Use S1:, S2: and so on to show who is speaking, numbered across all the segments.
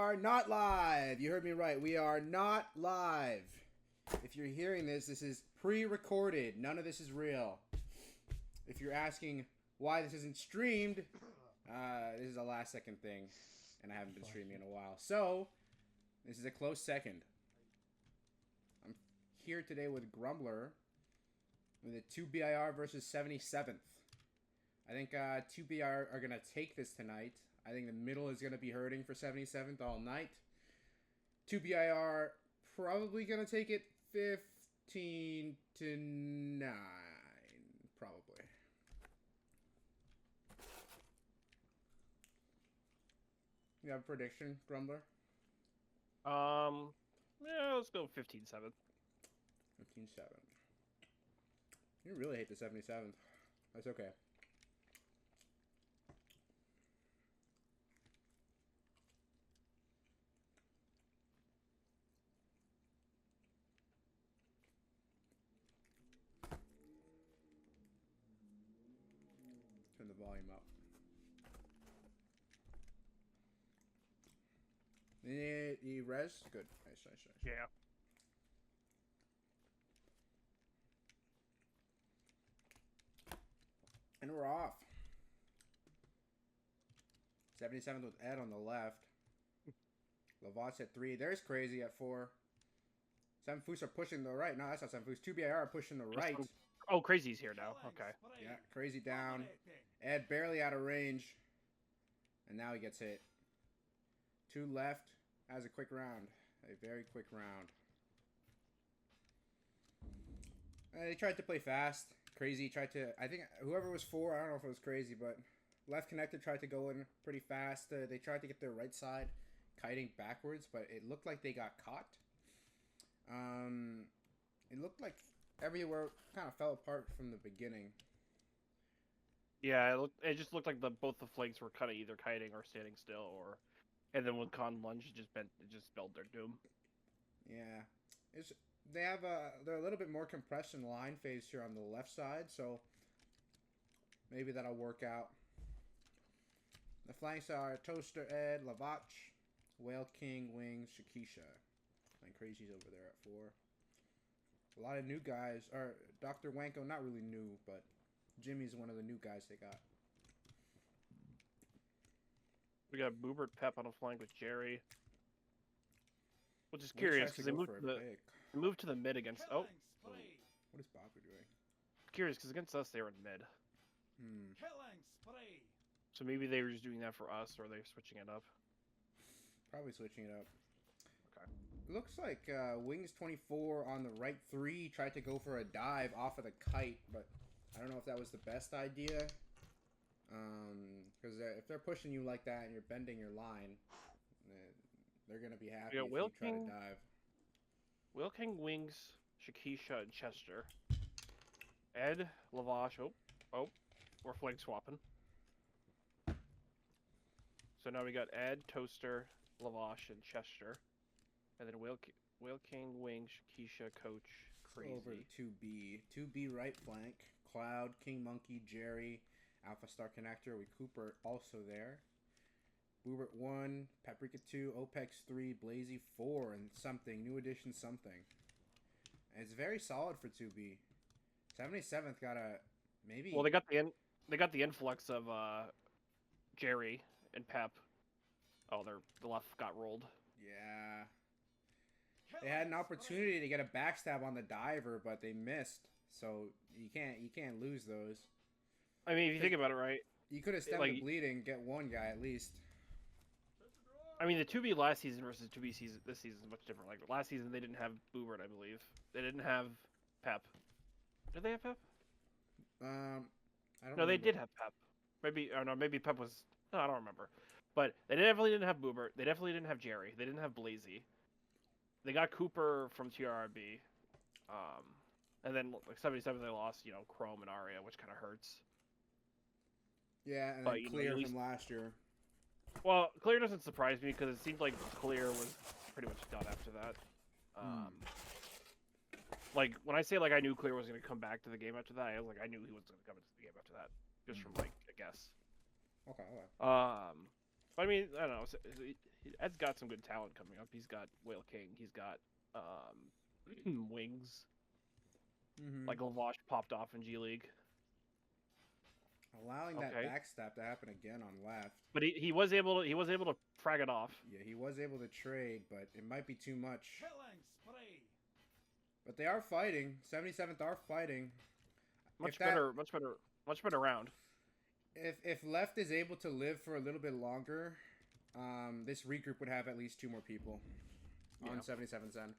S1: are not live. You heard me right. We are not live. If you're hearing this, this is pre-recorded. None of this is real. If you're asking why this isn't streamed, this is a last-second thing, and I haven't been streaming in a while. So, this is a close second. I'm here today with Grumbler with a 2 BIR versus 77th. I think 2 BIR are going to take this tonight. I think the middle is going to be hurting for 77th all night. 2 BIR probably going to take it 15 to 9. Probably. You have a prediction, Grumbler?
S2: Yeah, let's go 15-7.
S1: 15-7. You really hate the 77th. That's okay. Turn the volume up. The res? Good. Nice.
S2: Yeah.
S1: And we're off. 77th with Ed on the left. Lavat's at 3. There's Crazy at 4. 7 Foos are pushing the right. No, that's not 7 Foos. 2 BIR are pushing the right.
S2: Oh, Crazy's here now. Okay.
S1: Yeah, Crazy down. Ed barely out of range. And now he gets hit. 2 left. Has a quick round. A very quick round. They tried to play fast. Crazy tried to... I think whoever was 4, I don't know if it was Crazy, but... Left connector tried to go in pretty fast. They tried to get their right side kiting backwards, but it looked like they got caught. It looked like everywhere kind of fell apart from the beginning.
S2: Yeah, it just looked like both the flanks were kind of either kiting or standing still, or... And then with con lunge, it just spelled their doom.
S1: Yeah, they're a little bit more compression line phase here on the left side, so maybe that'll work out. The flanks are Toaster Ed, Lavach, Whale King, Wings, Shakisha, and Crazy's over there at 4. A lot of new guys, or Dr. Wanko, not really new, but Jimmy's one of the new guys they got.
S2: We got Boobert Pep on a flank with Jerry. Which is curious because they moved to the mid against. Oh,
S1: what is Bobber doing?
S2: Curious because against us they were in mid. So maybe they were just doing that for us, or they're switching it up.
S1: Probably switching it up.
S2: Okay.
S1: Looks like Wings 24 on the right 3 tried to go for a dive off of the kite, but I don't know if that was the best idea. Because if they're pushing you like that and you're bending your line, they're going to be happy if you try to dive.
S2: Whale King, Wings, Shakisha, and Chester. Ed, Lavach. Oh, we're flank swapping. So now we got Ed, Toaster, Lavach, and Chester. And then Whale King, Wings, Shakisha, Coach, Crazy.
S1: Over to 2B. 2B right flank. Cloud, King Monkey, Jerry, Alpha Star Connector with Cooper also there. Boobert 1, Paprika 2, Opex 3, Blazy 4, and something. New edition something. And it's very solid for 2B. 77th got a... maybe...
S2: Well, they got the influx of Jerry and Pep. Oh, the left got rolled.
S1: Yeah. They had an opportunity to get a backstab on the diver, but they missed. So you can't lose those.
S2: I mean, if you think about it, right?
S1: You could have stemmed the bleeding, get one guy at least.
S2: I mean, the 2B last season versus 2B season this season is much different. Like last season, they didn't have Boobert, I believe. They didn't have Pep. Did they have Pep?
S1: I don't.
S2: No,
S1: remember.
S2: they did have Pep. Maybe, or no, maybe Pep was. No, I don't remember. But they definitely didn't have Boobert. They definitely didn't have Jerry. They didn't have Blazy. They got Cooper from TRRB. And then like 77, they lost, Chrome and Aria, which kind of hurts.
S1: Yeah, and then Clear from last year.
S2: Well, Clear doesn't surprise me because it seemed like Clear was pretty much done after that. Like when I say like I knew Clear was going to come back to the game after that, I was like I knew he was going to come into the game after that, just from like a guess.
S1: Okay.
S2: I mean, I don't know. Ed's got some good talent coming up. He's got Whale King. He's got Wings.
S1: Mm-hmm.
S2: Like Lavash popped off in G League.
S1: Allowing that
S2: Okay.
S1: backstab to happen again on left.
S2: But he was able to frag it off.
S1: Yeah, he was able to trade, but it might be too much.
S3: Killing spree.
S1: But they are fighting. 77th are fighting.
S2: Much better round.
S1: If left is able to live for a little bit longer, this regroup would have at least 2 more people on 77's end.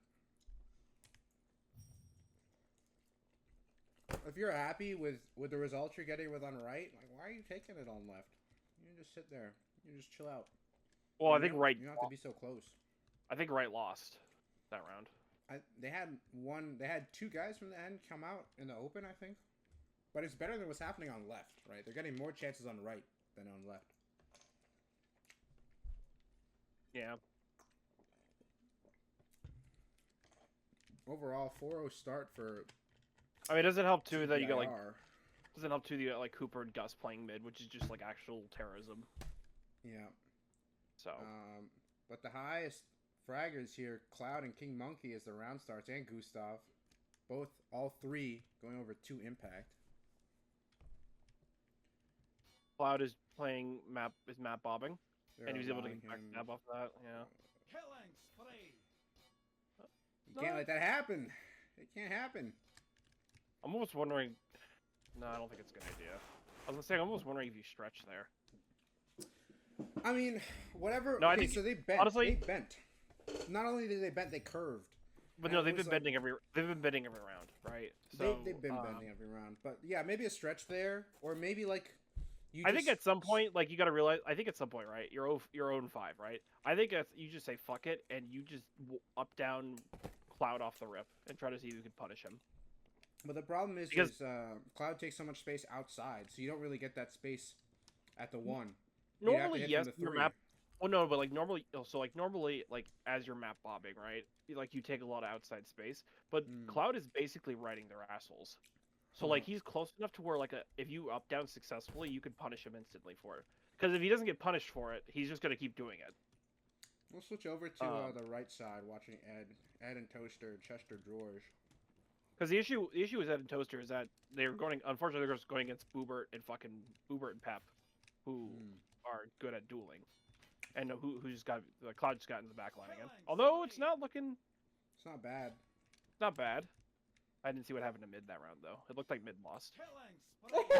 S1: If you're happy with the results you're getting with on right, like why are you taking it on left? You just sit there. You just chill out.
S2: Well, I think right.
S1: You don't have to be so close.
S2: I think right lost that round.
S1: They had 2 guys from the end come out in the open, I think. But it's better than what's happening on left, right? They're getting more chances on right than on left.
S2: Yeah.
S1: Overall, 4-0 start for.
S2: I mean, does it help too that you got like?
S1: BIR.
S2: Doesn't help too that you got like Cooper and Gus playing mid, which is just like actual terrorism.
S1: Yeah.
S2: So.
S1: But the highest fraggers here, Cloud and King Monkey, as the round starts, and Gustav, all 3 going over 2 impact.
S2: Cloud is playing map bobbing,
S1: They're
S2: and he was able to
S1: allowing
S2: get back
S1: him-
S2: stab off that. Yeah.
S3: Killing spree.
S1: You can't let that happen. It can't happen.
S2: I'm almost wondering. No, I don't think it's a good idea. I was gonna say I'm almost wondering if you stretch there.
S1: I mean, whatever.
S2: No, I
S1: okay,
S2: think-
S1: so they bent.
S2: honestly-
S1: They bent. Not only did they bent, they curved.
S2: But
S1: And
S2: no,
S1: it
S2: they've
S1: was
S2: been
S1: like-
S2: bending every round, right? So
S1: They've been bending every round. But yeah, maybe a stretch there, or maybe like
S2: I think at some point, like you got to realize. I think at some point, right? Your own 5, right? I think you just say fuck it, and you just up down Cloud off the rip and try to see if you can punish him.
S1: But the problem is,
S2: Because-
S1: Cloud takes so much space outside, so you don't really get that space at the 1. You'd have to
S2: Normally,
S1: hit
S2: yes,
S1: from the
S2: your
S1: 3.
S2: map. Well, no, but like normally, like as your map bobbing, right? You take a lot of outside space, but
S1: Mm.
S2: Cloud is basically riding their assholes. So like he's close enough to where if you up down successfully, you can punish him instantly for it. Because if he doesn't get punished for it, he's just gonna keep doing it.
S1: We'll switch over to the right side, watching Ed and Toaster, Chester George.
S2: Because the issue with Ed and Toaster is that unfortunately they're just going against Boobert and Pep, who are good at dueling, and who just got Cloud just got in the back line again. Although it's not looking.
S1: It's not bad.
S2: It's not bad. I didn't see what happened to mid that round though. It looked like mid lost.
S3: Killing spree.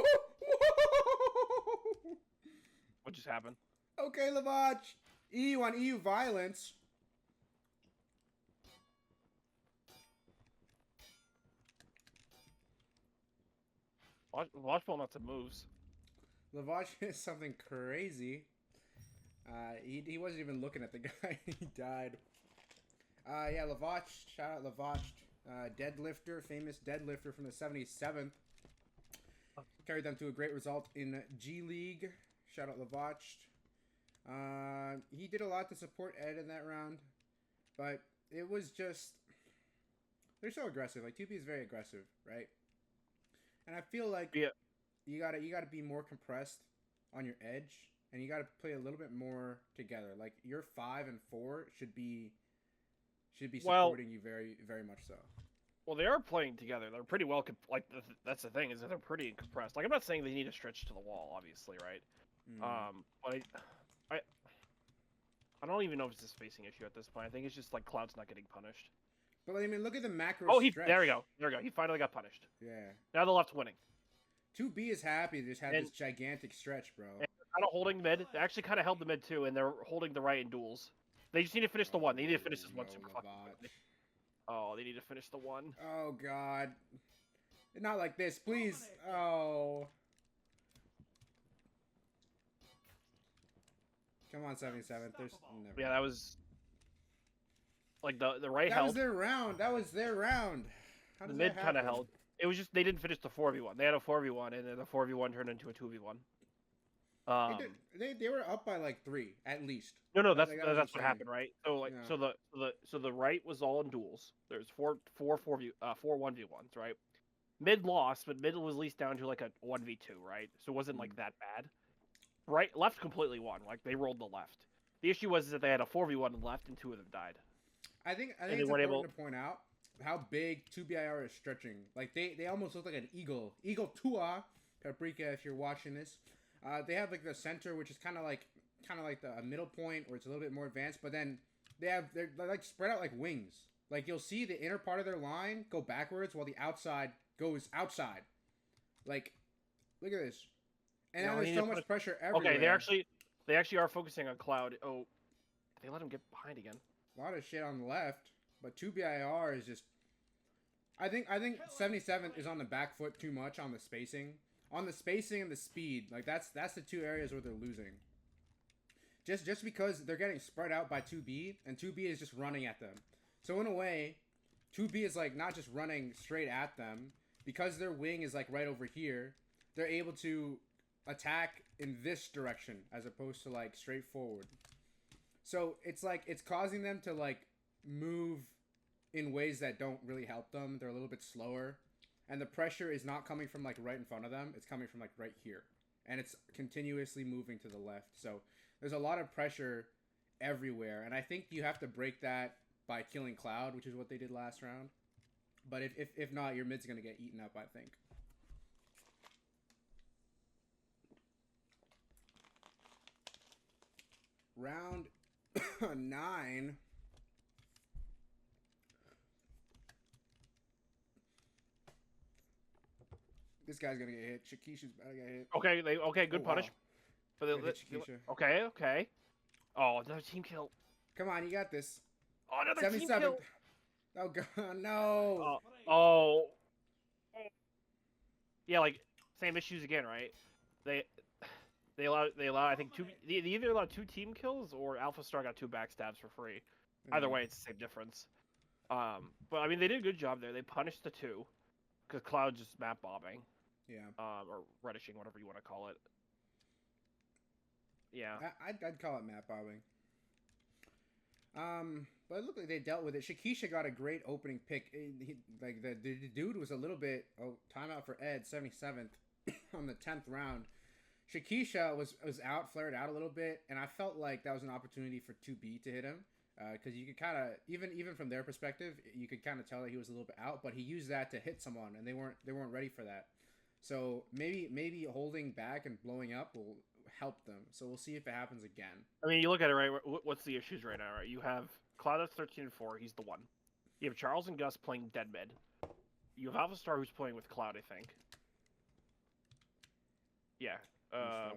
S2: What just happened?
S1: Okay, Lavach. EU on EU violence.
S2: Watch ball not some moves.
S1: Lavach is something crazy. He wasn't even looking at the guy. He died. Yeah, Lavach. Shout out Lavach. Deadlifter, famous deadlifter from the 77th. Carried them to a great result in G League. Shout out Lavach. He did a lot to support Ed in that round, but it was just they're so aggressive. Like 2P is very aggressive, right? And I feel like
S2: Yeah.
S1: you gotta be more compressed on your edge, and you gotta play a little bit more together. Like your 5 and 4 should be supporting you very, very much so.
S2: Well, they are playing together. They're pretty well. That's the thing is that they're pretty compressed. Like I'm not saying they need to stretch to the wall, obviously, right? But I don't even know if it's a spacing issue at this point. I think it's just like Cloud's not getting punished.
S1: But I mean, look at the macro.
S2: Oh,
S1: stretch.
S2: there we go. He finally got punished.
S1: Yeah.
S2: Now the left's winning.
S1: 2B is happy to just have
S2: And-
S1: this gigantic stretch, bro.
S2: And they're kind of holding mid. They actually kind of held the mid too, and they're holding the right in duels. They just need to finish the 1. They need to finish this 1
S1: No,
S2: super fucking
S1: Lavach.
S2: quickly. Oh, they need to finish the 1.
S1: Oh God. Not like this, please. Oh. Come on, 77. There's never.
S2: Yeah, that was like the right
S1: That was
S2: held.
S1: their round. That was their round. How
S2: The
S1: does
S2: mid
S1: that
S2: kind of
S1: happen?
S2: held. It was just they didn't finish the 4v1. They had a 4v1, and then the 4v1 turned into a 2v1.
S1: They were up by like 3 at least.
S2: No,
S1: Like,
S2: that's
S1: that was
S2: that's what
S1: insane.
S2: happened, right? So like,
S1: Yeah.
S2: so the right was all in duels. There's four 1v1s, right? Mid lost, but mid was at least down to like a 1v2, right? So it wasn't like that bad. left completely won. Like they rolled the left. The issue was that they had a 4v1 on the left and 2 of them died.
S1: I think
S2: they
S1: it's
S2: weren't
S1: important to point out how big 2 BIR is stretching. Like they almost look like an eagle. Eagle Tua, Paprika, if you're watching this. They have like the center, which is kind of like the middle point, where it's a little bit more advanced. But then they're like spread out like wings. Like you'll see the inner part of their line go backwards while the outside goes outside. Like, look at this. And
S2: No,
S1: now there's
S2: he
S1: so
S2: didn't
S1: much pressure everywhere.
S2: Okay, they actually are focusing on Cloud. Oh, they let him get behind again.
S1: A lot of shit on the left, but 2 BIR is just. I think 77 is on the back foot too much on the spacing. On the spacing and the speed, like that's the two areas where they're losing. Just because they're getting spread out by 2B, and 2B is just running at them. So in a way, 2B is like not just running straight at them, because their wing is like right over here. They're able to attack in this direction as opposed to like straight forward. So it's like it's causing them to like move in ways that don't really help them. They're a little bit slower, and the pressure is not coming from like right in front of them. It's coming from like right here, and it's continuously moving to the left. So there's a lot of pressure everywhere, and I think you have to break that by killing Cloud, which is what they did last round. But if not, your mid's gonna get eaten up, I think. Round 9. This guy's gonna get hit. Shakisha's about to get hit.
S2: Okay, good
S1: Oh,
S2: punish.
S1: wow.
S2: For
S1: Gonna hit Shakisha.
S2: Okay. Oh, another team kill.
S1: Come on, you got this.
S2: Oh, another team
S1: 77.
S2: kill.
S1: Oh god, no.
S2: Oh. Yeah, like same issues again, right? They allow I think they either allow 2 team kills or Alpha Star got 2 backstabs for free. Either way, it's the same difference. But I mean they did a good job there. They punished the 2 because Cloud's just map bombing.
S1: Yeah.
S2: Or redishing, whatever you want to call it. Yeah.
S1: I'd call it map bobbing. But it looked like they dealt with it. Shakisha got a great opening pick. The dude was a little bit timeout for Ed 77th on the 10th round. Shakisha was out, flared out a little bit, and I felt like that was an opportunity for 2B to hit him. Because you could kind of even from their perspective, you could kind of tell that he was a little bit out, but he used that to hit someone, and they weren't ready for that. So maybe holding back and blowing up will help them. So we'll see if it happens again.
S2: I mean, you look at it, right? What's the issues right now, right? You have Cloud at 13-4. He's the 1. You have Charles and Gus playing dead mid. You have Alpha Star who's playing with Cloud, I think. Yeah.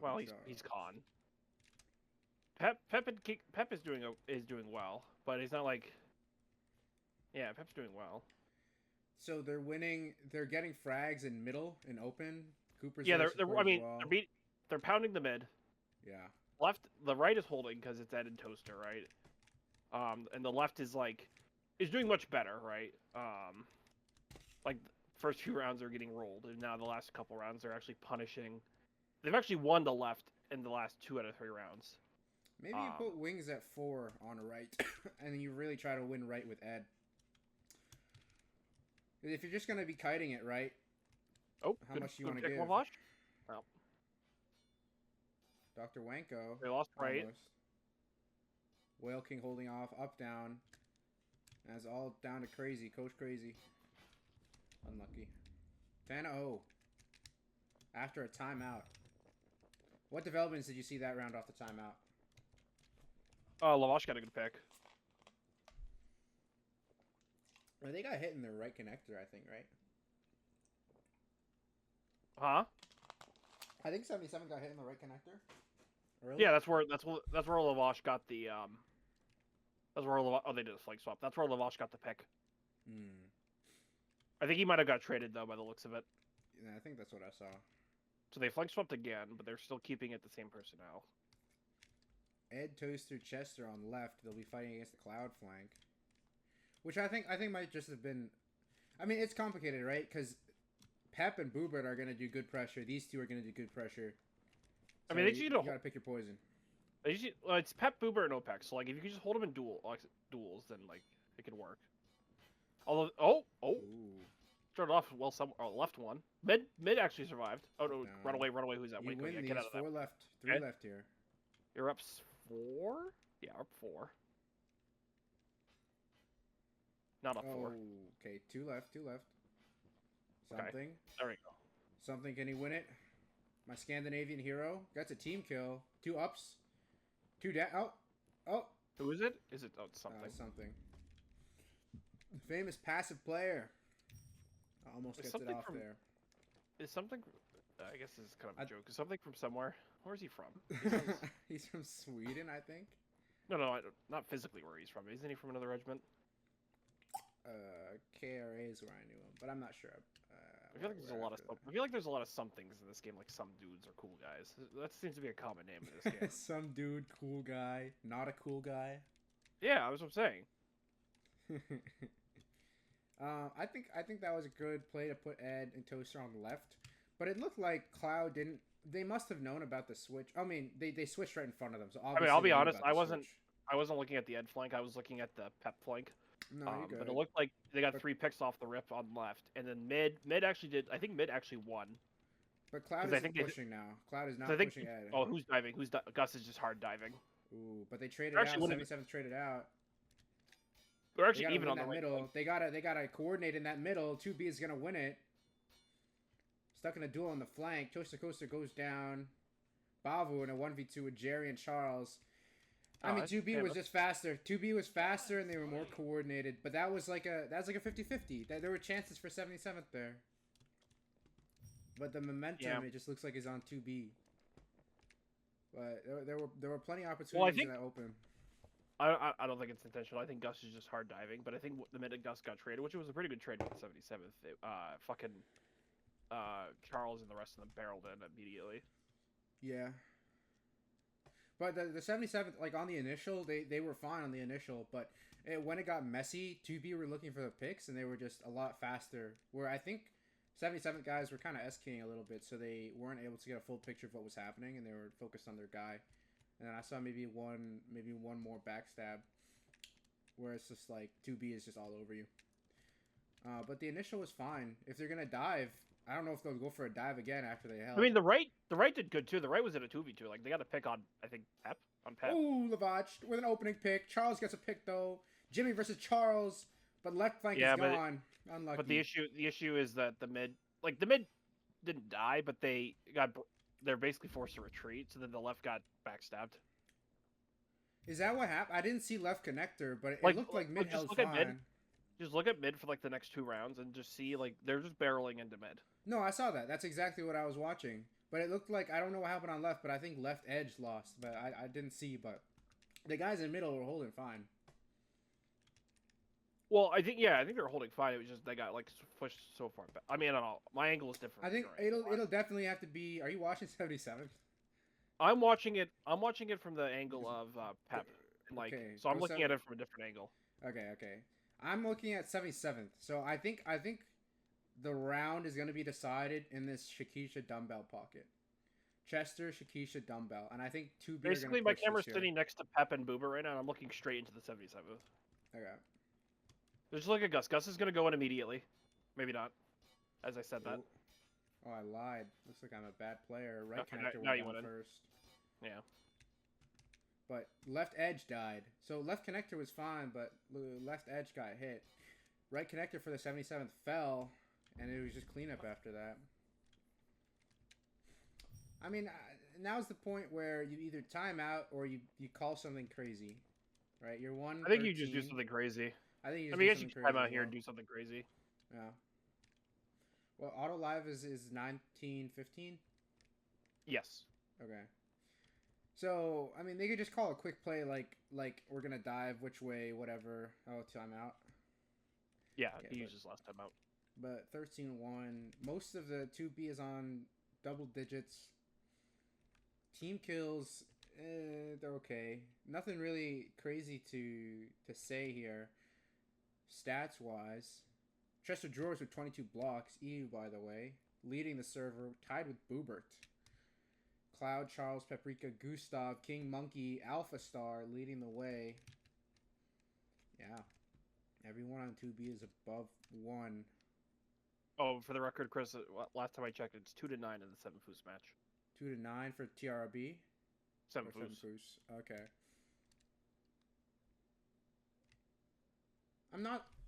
S2: Well, he's Con. Pep is doing well, but he's not like. Yeah, Pep's doing well.
S1: So they're winning. They're getting frags in middle and open. Cooper's
S2: they're pounding the mid.
S1: Yeah.
S2: The right is holding because it's Ed and Toaster, right? And the left is doing much better, right? Like first few rounds are getting rolled, and now the last couple rounds they're actually punishing. They've actually won the left in the last 2 out of 3 rounds.
S1: Maybe you put wings at 4 on right, and then you really try to win right with Ed. If you're just gonna be kiting it, right?
S2: Oh,
S1: how much do you want to give?
S2: Well,
S1: Dr. Wanko.
S2: They lost right.
S1: Almost. Whale King holding off, up, down. And it's all down to Crazy. Coach Crazy. Unlucky. 10-0. After a timeout. What developments did you see that round off the timeout?
S2: Lavash got a good pick.
S1: Well, they got hit in their right connector, I think, right?
S2: Huh?
S1: I think 77 got hit in the right connector. Early?
S2: Yeah, that's where Lavash got the they did a flank swap. That's where Lavash got the pick. I think he might have got traded though by the looks of it.
S1: Yeah, I think that's what I saw.
S2: So they flank swapped again, but they're still keeping it the same personnel.
S1: Ed, Toaster, Chester on left. They'll be fighting against the Cloud flank, which I think might just have been. I mean, it's complicated, right? Because Pep and Boobert are going to do good pressure. These two are going to do good pressure. So
S2: I mean, you
S1: gotta pick your poison.
S2: It's Pep, Boober, and OPEC. So like, if you can just hold them in duels, then like it can work. Although,
S1: Ooh.
S2: Started off well. Some left one. Mid actually survived. Oh no!
S1: No.
S2: Run away! Run away! Who's that?
S1: You
S2: Wait,
S1: win
S2: yeah,
S1: these.
S2: get out of that.
S1: 4 left. 3
S2: Okay.
S1: left here.
S2: You're up 4. Yeah, up 4. Not up 4.
S1: Okay. 2 left. 2 left.
S2: Okay.
S1: Something.
S2: There we go.
S1: Something. Can he win it? My Scandinavian hero. That's a team kill. 2 ups. 2 down. Oh.
S2: Who is it? Is it something?
S1: Something. Famous passive player. Almost
S2: Is
S1: gets it
S2: something
S1: off
S2: from-
S1: there.
S2: Is something? I guess this is kind of a
S1: I-
S2: joke. Is something from somewhere? Where's he from? He sounds-
S1: He's from Sweden, I think.
S2: no, not physically where he's from. Isn't he from another regiment?
S1: KRA is where I knew him, but I'm not sure.
S2: I feel like there's a lot of. I feel like there's a lot of some things in this game, like some dudes are cool guys. That seems to be a common name in this game.
S1: Some dude, cool guy, not a cool guy.
S2: Yeah, that's what I'm saying.
S1: I think that was a good play to put Ed and Toaster on the left, but it looked like Cloud didn't. They must have known about the switch. I mean, they switched right in front of them. So obviously
S2: I'll be
S1: they knew
S2: honest,
S1: about the
S2: I wasn't looking at the Ed flank. I was looking at the Pep flank.
S1: switch. No, you're good.
S2: But it looked like they got
S1: But-
S2: 3 picks off the rip on left, and then mid actually did. I think mid actually won.
S1: But Cloud
S2: 'cause I
S1: isn't
S2: think they-
S1: pushing now. Cloud is not
S2: So I think.
S1: pushing Ed.
S2: Oh, who's diving? Gus is just hard diving.
S1: Ooh, but they traded
S2: They're
S1: out.
S2: actually winning-
S1: 77th traded out.
S2: They're
S1: They
S2: actually
S1: gotta
S2: even
S1: win
S2: on the
S1: that
S2: right
S1: middle.
S2: flank.
S1: They gotta coordinate in that middle. 2B is gonna win it. Stuck in a duel on the flank. Toaster Coaster goes down. Bavu in a 1v2 with Jerry and Charles. I mean, 2B was just faster. 2B was faster and they were more coordinated. But that was like a 50-50. There were chances for 77th there. But the momentum, it just looks like is on 2B. But there were plenty of opportunities in that open.
S2: I don't think it's intentional. I think Gus is just hard diving, but I think the minute Gus got traded, which was a pretty good trade with the 77th, Charles and the rest of them barreled in immediately.
S1: Yeah. But the 77th, like on the initial, they were fine on the initial, but when it got messy, 2B were looking for the picks, and they were just a lot faster. Where I think 77th guys were kind of S-keying a little bit, so they weren't able to get a full picture of what was happening, and they were focused on their guy. And then I saw maybe one more backstab, where it's just like 2B is just all over you. But the initial was fine. If they're gonna dive, I don't know if they'll go for a dive again after they held.
S2: I mean, the right did good too. The right was in a 2v2. Like they got a pick on, I think Pep.
S1: Ooh, Lavach with an opening pick. Charles gets a pick though. Jimmy versus Charles, but left flank is gone. Unlucky.
S2: But the issue is that the mid didn't die, but they're basically forced to retreat. So then the left got backstabbed.
S1: Is that what happened? I didn't see left connector, but it looked like mid held
S2: look at mid.
S1: fine.
S2: Just look at mid for like the next 2 rounds and just see like they're just barreling into mid.
S1: No, I saw that. That's exactly what I was watching. But it looked like, I don't know what happened on left, but I think left edge lost. But I didn't see, but the guys in the middle were holding fine.
S2: Well, I think they were holding fine. It was just they got like pushed so far back. I mean, I don't know. My angle is different.
S1: I think it'll definitely have to be. Are you watching 77th?
S2: I'm watching it from the angle of Pep. Like,
S1: Okay,
S2: so I'm
S1: go
S2: looking at it from a different angle.
S1: Okay. I'm looking at 77th. So I think the round is going to be decided in this Shakisha dumbbell pocket. Chester, Shakisha, dumbbell. And I think 2B
S2: Basically, my camera's sitting next to Pep and Boober right now, and I'm looking straight into the 77th.
S1: Okay.
S2: Just look at Gus. Gus is going to go in immediately. Maybe not. As I said that.
S1: Oh, I lied. Looks like I'm a bad player. Right
S2: Okay,
S1: connector
S2: now
S1: went
S2: you
S1: down
S2: went in.
S1: first.
S2: Yeah.
S1: But left edge died. So left connector was fine, but left edge got hit. Right connector for the 77th fell, and it was just cleanup after that. I mean, now's the point where you either time out or you call something crazy, right? You're 1-13.
S2: I think you just do something crazy.
S1: I think you
S2: I
S1: just
S2: guess
S1: do
S2: you
S1: something
S2: can time
S1: crazy
S2: out here
S1: as
S2: and do something crazy.
S1: well. Yeah. Well, auto live is 1915.
S2: Yes.
S1: Okay. So, I mean, they could just call a quick play like we're going to dive which way, whatever. Oh, timeout.
S2: Yeah,
S1: Yeah,
S2: he
S1: but-
S2: used his last time out.
S1: But 13-1. Most of the 2B is on double digits. Team kills, they're okay. Nothing really crazy to say here. Stats-wise. Chester Drawers with 22 blocks. EU, by the way. Leading the server. Tied with Boobert. Cloud, Charles, Paprika, Gustav, King Monkey, Alpha Star leading the way. Yeah. Everyone on 2B is above 1.
S2: Oh, for the record, Chris, last time I checked, it's 2-9 in the 7 Foos match.
S1: 2-9 for TRB.
S2: 7
S1: Or 7
S2: Foos.
S1: Foos. Okay.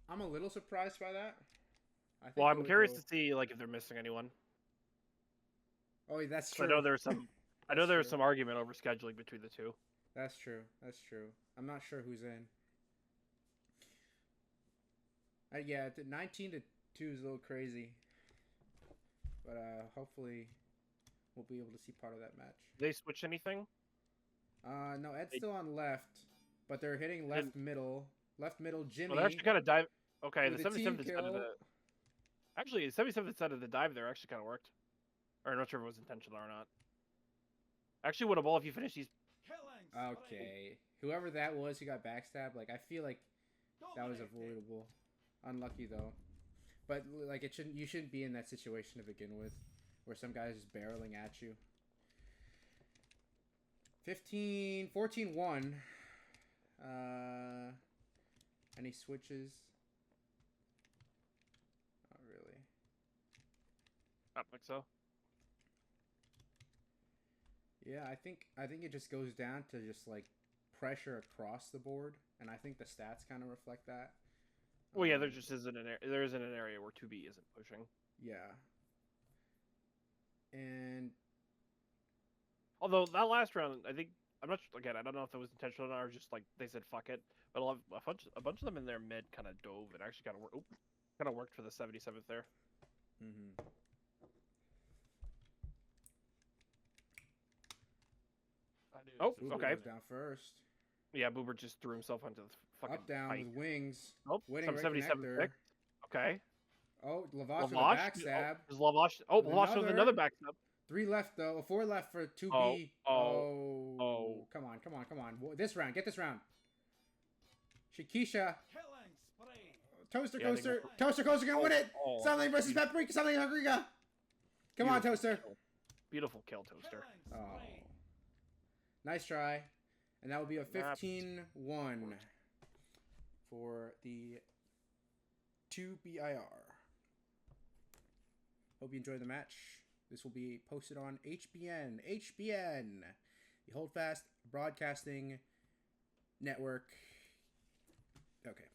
S1: I'm a little surprised by that. I think
S2: Well,
S1: it
S2: I'm
S1: would
S2: curious
S1: go-
S2: to see like if they're missing anyone.
S1: Oh, that's
S2: 'Cause
S1: true.
S2: I know there's some. I know
S1: That's
S2: there's
S1: true.
S2: some argument over scheduling between the two.
S1: That's true. That's true. I'm not sure who's in. Yeah, 19-2 is a little crazy. But hopefully we'll be able to see part of that match.
S2: Did they switch anything?
S1: No, Ed's
S2: They-
S1: still on left, but they're hitting left middle. Left middle, Jimmy.
S2: Well, they're actually kind of dive. Okay,
S1: with
S2: the
S1: a team
S2: 77th side of
S1: kill.
S2: the. Actually, the 77th side of the dive there actually kind of worked. Or I'm not sure if it was intentional or not. Actually, would a ball if you finish these.
S3: Killing spree.
S1: Okay. Whoever that was who got backstabbed, like I feel like that was
S3: Dominating.
S1: avoidable. Unlucky though. But like you shouldn't be in that situation to begin with, where some guy's just barreling at you. 14-1. Any switches? Not really.
S2: I don't think so.
S1: Yeah, I think it just goes down to just like pressure across the board, and I think the stats kind of reflect that.
S2: Well, yeah, there just isn't there isn't an area where 2B isn't pushing.
S1: Yeah. And
S2: Although that last round, I think I'm not again. I don't know if that was intentional or not, or just like they said fuck it. But a bunch of them in their mid kind of dove and actually kind of worked for the 77th there.
S1: mm-hmm.
S2: Oh,
S1: Boober
S2: okay.
S1: goes down first.
S2: Yeah, Boober just threw himself onto the fucking
S1: Up down
S2: pipe.
S1: with wings.
S2: Oh,
S1: Winning
S2: some
S1: right
S2: 77
S1: connector.
S2: pick. Okay.
S1: Oh, Lavash with a
S2: Lavash.
S1: backstab.
S2: Oh, is Lavash. Oh,
S1: With
S2: Lavash with another backstab.
S1: 3 left though. 4 left for 2B.
S2: Oh.
S1: Come on. This round. Get this round. Shikisha.
S3: Killing spree.
S1: Toaster
S2: Yeah, I think
S1: Coaster. Toaster Coaster gonna win it.
S2: Oh.
S1: Something versus Paprika. Something Paprika. Come on, Toaster.
S2: Beautiful kill, Toaster.
S3: Killing
S1: Oh.
S3: spree.
S1: Nice try. And that will be a
S2: That's
S1: 15-1 for the 2 BIR. Hope you enjoyed the match. This will be posted on HBN. HBN. The Holdfast Broadcasting Network. Okay.